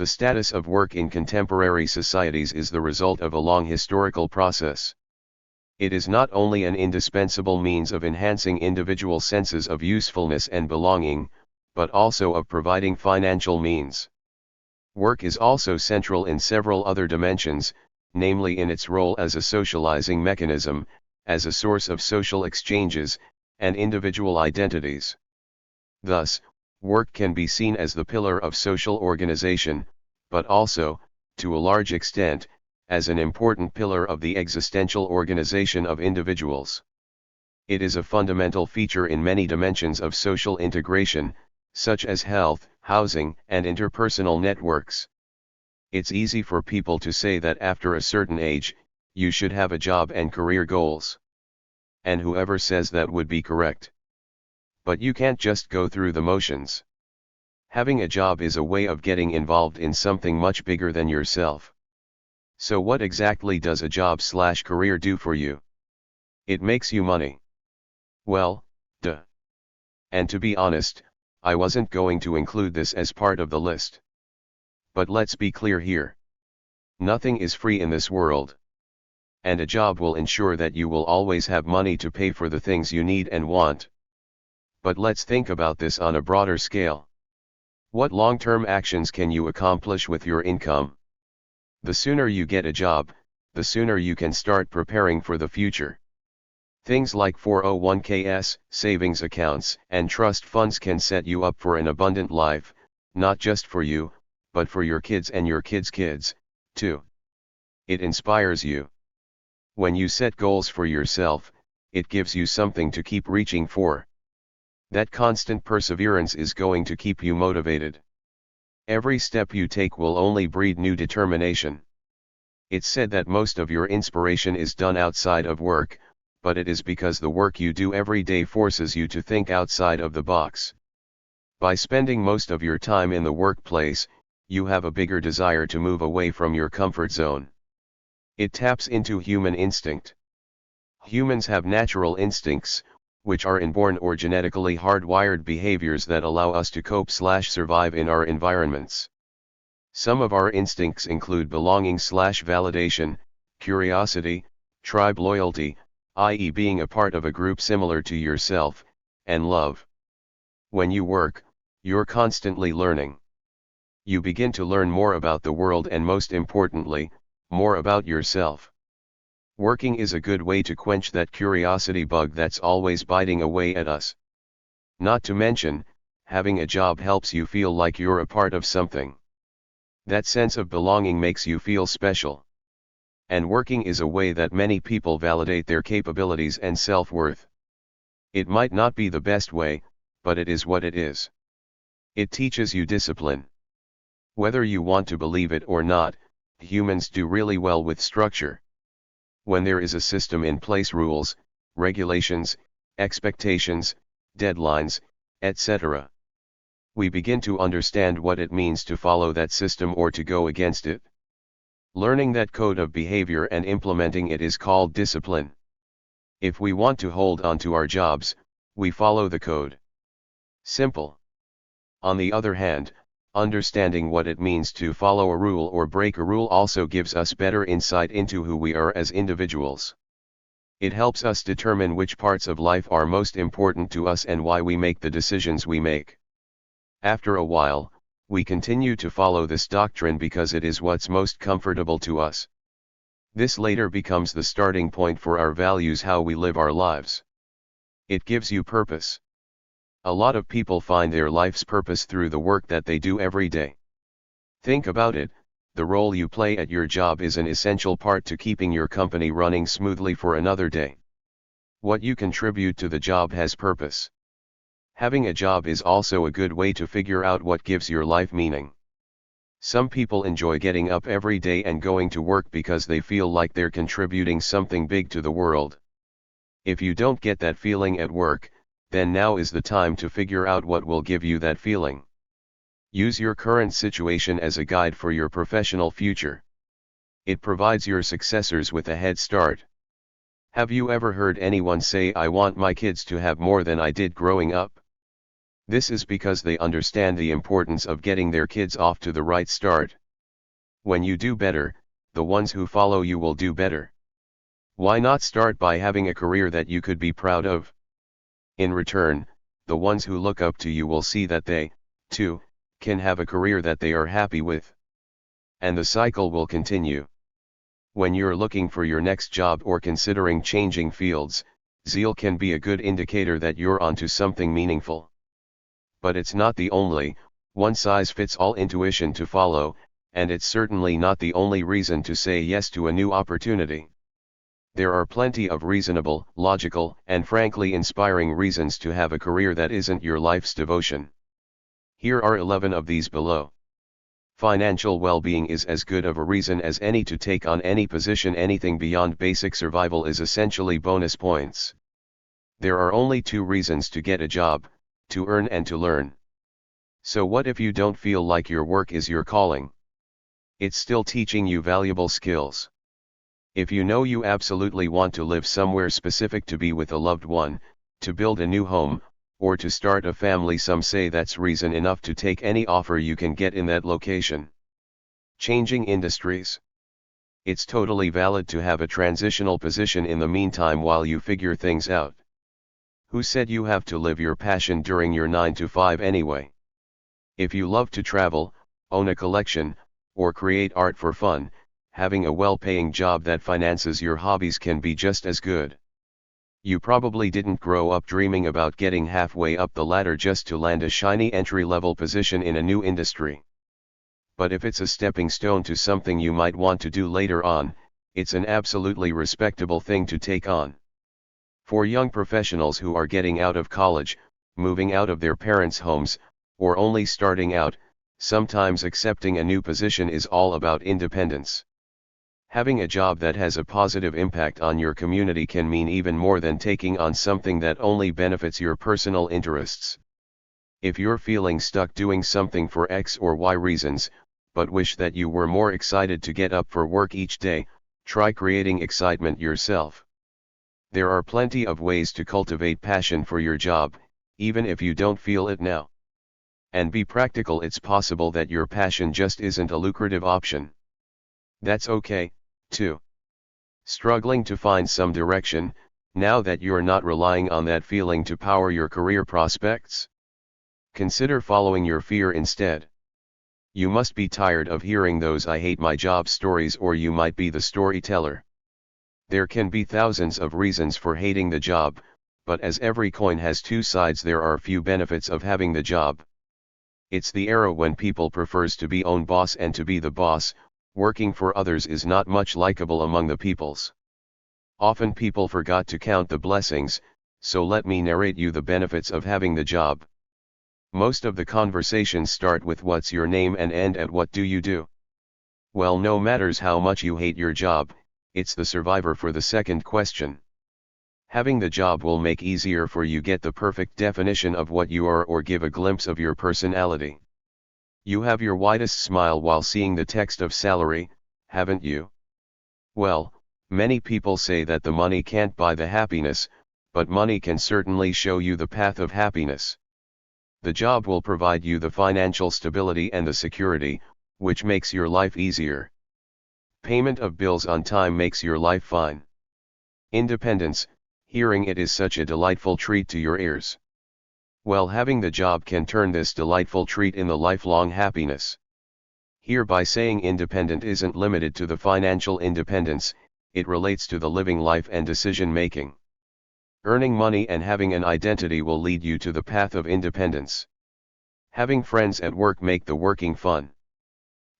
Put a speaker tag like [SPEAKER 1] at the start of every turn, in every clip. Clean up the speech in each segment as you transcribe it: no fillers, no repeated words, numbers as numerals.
[SPEAKER 1] The status of work in contemporary societies is the result of a long historical process. It is not only an indispensable means of enhancing individual senses of usefulness and belonging, but also of providing financial means. Work is also central in several other dimensions, namely in its role as a socializing mechanism, as a source of social exchanges, and individual identities. Thus, work can be seen as the pillar of social organization, but also, to a large extent, as an important pillar of the existential organization of individuals. It is a fundamental feature in many dimensions of social integration, such as health, housing, and interpersonal networks. It's easy for people to say that after a certain age, you should have a job and career goals. And whoever says that would be correct. But you can't just go through the motions. Having a job is a way of getting involved in something much bigger than yourself. So what exactly does a job/career do for you? It makes you money. Well, duh. And to be honest, I wasn't going to include this as part of the list. But let's be clear here. Nothing is free in this world. And a job will ensure that you will always have money to pay for the things you need and want. But let's think about this on a broader scale. What long-term actions can you accomplish with your income? The sooner you get a job, the sooner you can start preparing for the future. Things like 401ks, savings accounts, and trust funds can set you up for an abundant life, not just for you, but for your kids and your kids' kids, too. It inspires you. When you set goals for yourself, it gives you something to keep reaching for. That constant perseverance is going to keep you motivated. Every step you take will only breed new determination. It's said that most of your inspiration is done outside of work, but it is because the work you do every day forces you to think outside of the box. By spending most of your time in the workplace, you have a bigger desire to move away from your comfort zone. It taps into human instinct. Humans have natural instincts, which are inborn or genetically hardwired behaviors that allow us to cope/survive in our environments. Some of our instincts include belonging/validation, curiosity, tribe loyalty, i.e. being a part of a group similar to yourself, and love. When you work, you're constantly learning. You begin to learn more about the world and, most importantly, more about yourself. Working is a good way to quench that curiosity bug that's always biting away at us. Not to mention, having a job helps you feel like you're a part of something. That sense of belonging makes you feel special. And working is a way that many people validate their capabilities and self-worth. It might not be the best way, but it is what it is. It teaches you discipline. Whether you want to believe it or not, humans do really well with structure. When there is a system in place, rules, regulations, expectations, deadlines, etc., we begin to understand what it means to follow that system or to go against it. Learning that code of behavior and implementing it is called discipline. If we want to hold on to our jobs, we follow the code. Simple. On the other hand, understanding what it means to follow a rule or break a rule also gives us better insight into who we are as individuals. It helps us determine which parts of life are most important to us and why we make the decisions we make. After a while, we continue to follow this doctrine because it is what's most comfortable to us. This later becomes the starting point for our values, how we live our lives. It gives you purpose. A lot of people find their life's purpose through the work that they do every day. Think about it, the role you play at your job is an essential part to keeping your company running smoothly for another day. What you contribute to the job has purpose. Having a job is also a good way to figure out what gives your life meaning. Some people enjoy getting up every day and going to work because they feel like they're contributing something big to the world. If you don't get that feeling at work, then now is the time to figure out what will give you that feeling. Use your current situation as a guide for your professional future. It provides your successors with a head start. Have you ever heard anyone say, "I want my kids to have more than I did growing up"? This is because they understand the importance of getting their kids off to the right start. When you do better, the ones who follow you will do better. Why not start by having a career that you could be proud of? In return, the ones who look up to you will see that they, too, can have a career that they are happy with. And the cycle will continue. When you're looking for your next job or considering changing fields, zeal can be a good indicator that you're onto something meaningful. But it's not the only, one-size-fits-all intuition to follow, and it's certainly not the only reason to say yes to a new opportunity. There are plenty of reasonable, logical, and frankly inspiring reasons to have a career that isn't your life's devotion. Here are 11 of these below. Financial well-being is as good of a reason as any to take on any position. Anything beyond basic survival is essentially bonus points. There are only 2 reasons to get a job: to earn and to learn. So what if you don't feel like your work is your calling? It's still teaching you valuable skills. If you know you absolutely want to live somewhere specific, to be with a loved one, to build a new home, or to start a family, some say that's reason enough to take any offer you can get in that location. Changing industries. It's totally valid to have a transitional position in the meantime while you figure things out. Who said you have to live your passion during your 9 to 5 anyway? If you love to travel, own a collection, or create art for fun, having a well-paying job that finances your hobbies can be just as good. You probably didn't grow up dreaming about getting halfway up the ladder just to land a shiny entry-level position in a new industry. But if it's a stepping stone to something you might want to do later on, it's an absolutely respectable thing to take on. For young professionals who are getting out of college, moving out of their parents' homes, or only starting out, sometimes accepting a new position is all about independence. Having a job that has a positive impact on your community can mean even more than taking on something that only benefits your personal interests. If you're feeling stuck doing something for X or Y reasons, but wish that you were more excited to get up for work each day, try creating excitement yourself. There are plenty of ways to cultivate passion for your job, even if you don't feel it now. And be practical, it's possible that your passion just isn't a lucrative option. That's okay, too. Struggling to find some direction, now that you're not relying on that feeling to power your career prospects? Consider following your fear instead. You must be tired of hearing those "I hate my job" stories, or you might be the storyteller. There can be thousands of reasons for hating the job, but as every coin has 2 sides, there are few benefits of having the job. It's the era when people prefers to be own boss and to be the boss. Working for others is not much likable among the peoples. Often people forgot to count the blessings, so let me narrate you the benefits of having the job. Most of the conversations start with "what's your name?" and end at "what do you do?" Well, no matters how much you hate your job, it's the survivor for the second question. Having the job will make easier for you get the perfect definition of what you are, or give a glimpse of your personality. You have your widest smile while seeing the text of salary, haven't you? Well, many people say that the money can't buy the happiness, but money can certainly show you the path of happiness. The job will provide you the financial stability and the security, which makes your life easier. Payment of bills on time makes your life fine. Independence, hearing it is such a delightful treat to your ears. Well, having the job can turn this delightful treat in the lifelong happiness. Here, by saying independent isn't limited to the financial independence, it relates to the living life and decision making. Earning money and having an identity will lead you to the path of independence. Having friends at work make the working fun.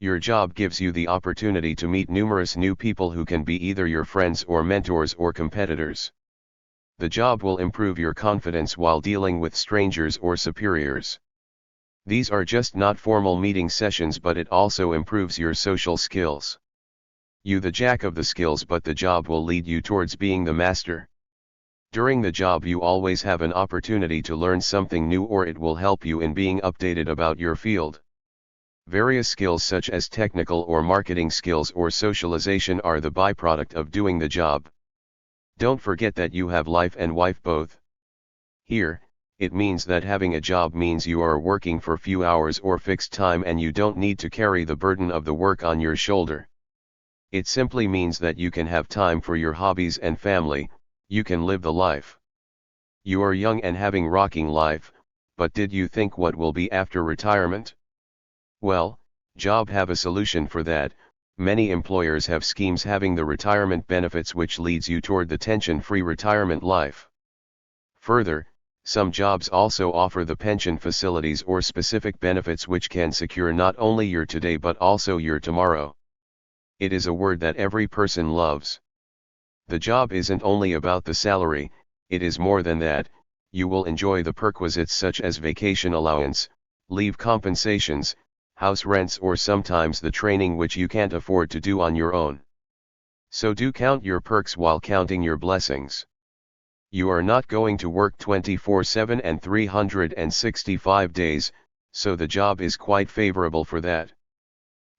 [SPEAKER 1] Your job gives you the opportunity to meet numerous new people who can be either your friends or mentors or competitors. The job will improve your confidence while dealing with strangers or superiors. These are just not formal meeting sessions, but it also improves your social skills. You the jack of the skills, but the job will lead you towards being the master. During the job you always have an opportunity to learn something new, or it will help you in being updated about your field. Various skills such as technical or marketing skills or socialization are the byproduct of doing the job. Don't forget that you have life and wife both. Here, It means that having a job means you are working for few hours or fixed time and you don't need to carry the burden of the work on your shoulder. It simply means that you can have time for your hobbies and family, you can live the life. You are young and having rocking life, but did you think what will be after retirement? Well, job have a solution for that. Many employers have schemes having the retirement benefits which leads you toward the tension-free retirement life. Further, some jobs also offer the pension facilities or specific benefits which can secure not only your today but also your tomorrow. It is a word that every person loves. The job isn't only about the salary, it is more than that. You will enjoy the perquisites such as vacation allowance, leave compensations, house rents, or sometimes the training which you can't afford to do on your own. So do count your perks while counting your blessings. You are not going to work 24/7 and 365 days, so the job is quite favorable for that.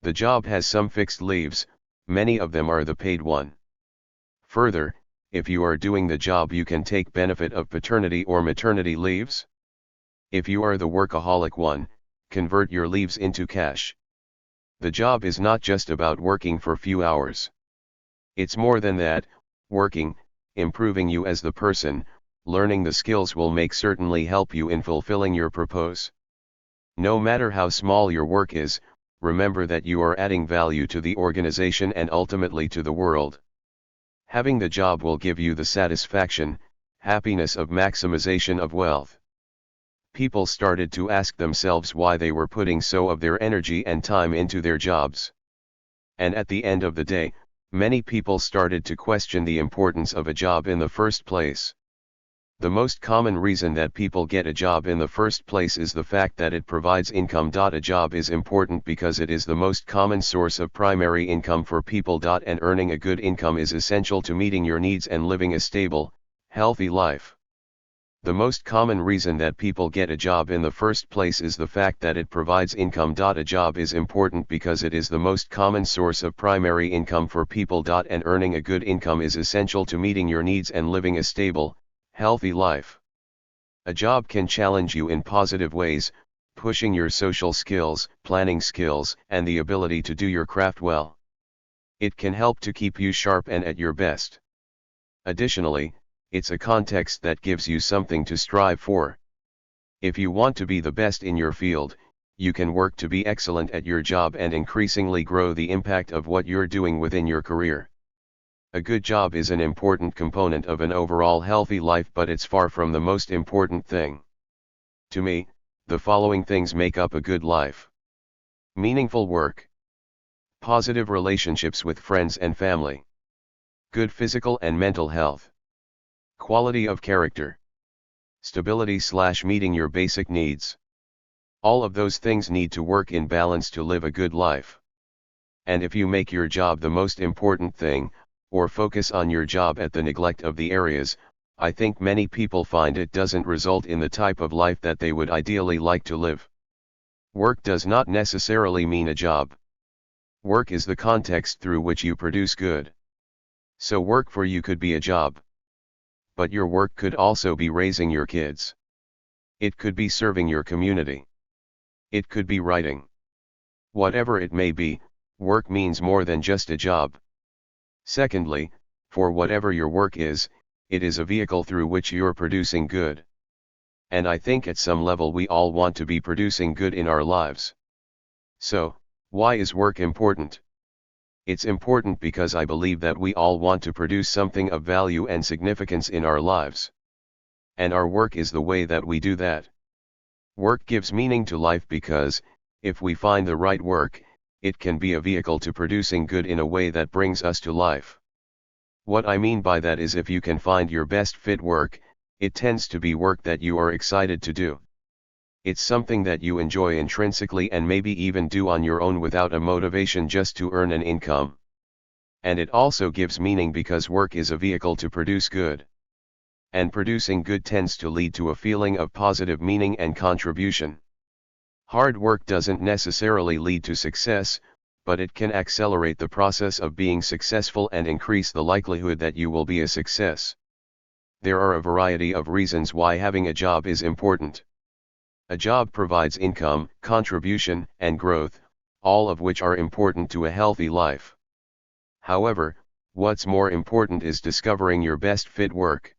[SPEAKER 1] The job has some fixed leaves, many of them are the paid one. Further, if you are doing the job you can take benefit of paternity or maternity leaves. If you are the workaholic one, convert your leaves into cash. The job is not just about working for few hours. It's more than that. Working, improving you as the person, learning the skills will make certainly help you in fulfilling your purpose. No matter how small your work is, remember that you are adding value to the organization and ultimately to the world. Having the job will give you the satisfaction, happiness of maximization of wealth. People started to ask themselves why they were putting so of their energy and time into their jobs. And at the end of the day, many people started to question the importance of a job in the first place. The most common reason that people get a job in the first place is the fact that it provides income. A job is important because it is the most common source of primary income for people. And earning a good income is essential to meeting your needs and living a stable, healthy life. The most common reason that people get a job in the first place is the fact that it provides income. A job is important because it is the most common source of primary income for people. And earning a good income is essential to meeting your needs and living a stable, healthy life. A job can challenge you in positive ways, pushing your social skills, planning skills, and the ability to do your craft well. It can help to keep you sharp and at your best. Additionally, it's a context that gives you something to strive for. If you want to be the best in your field, you can work to be excellent at your job and increasingly grow the impact of what you're doing within your career. A good job is an important component of an overall healthy life, but it's far from the most important thing. To me, the following things make up a good life: meaningful work, positive relationships with friends and family, good physical and mental health, quality of character, stability/meeting your basic needs. All of those things need to work in balance to live a good life. And if you make your job the most important thing, or focus on your job at the neglect of the areas, I think many people find it doesn't result in the type of life that they would ideally like to live. Work does not necessarily mean a job. Work is the context through which you produce good. So work for you could be a job. But your work could also be raising your kids. It could be serving your community. It could be writing. Whatever it may be, work means more than just a job. Secondly, for whatever your work is, it is a vehicle through which you're producing good. And I think at some level we all want to be producing good in our lives. So, why is work important? It's important because I believe that we all want to produce something of value and significance in our lives. And our work is the way that we do that. Work gives meaning to life because, if we find the right work, it can be a vehicle to producing good in a way that brings us to life. What I mean by that is if you can find your best fit work, it tends to be work that you are excited to do. It's something that you enjoy intrinsically and maybe even do on your own without a motivation just to earn an income. And it also gives meaning because work is a vehicle to produce good. And producing good tends to lead to a feeling of positive meaning and contribution. Hard work doesn't necessarily lead to success, but it can accelerate the process of being successful and increase the likelihood that you will be a success. There are a variety of reasons why having a job is important. A job provides income, contribution, and growth, all of which are important to a healthy life. However, what's more important is discovering your best fit work.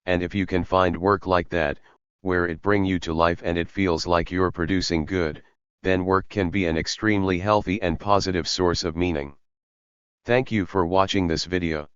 [SPEAKER 1] And if you can find work like that, where it brings you to life and it feels like you're producing good, then work can be an extremely healthy and positive source of meaning. Thank you for watching this video.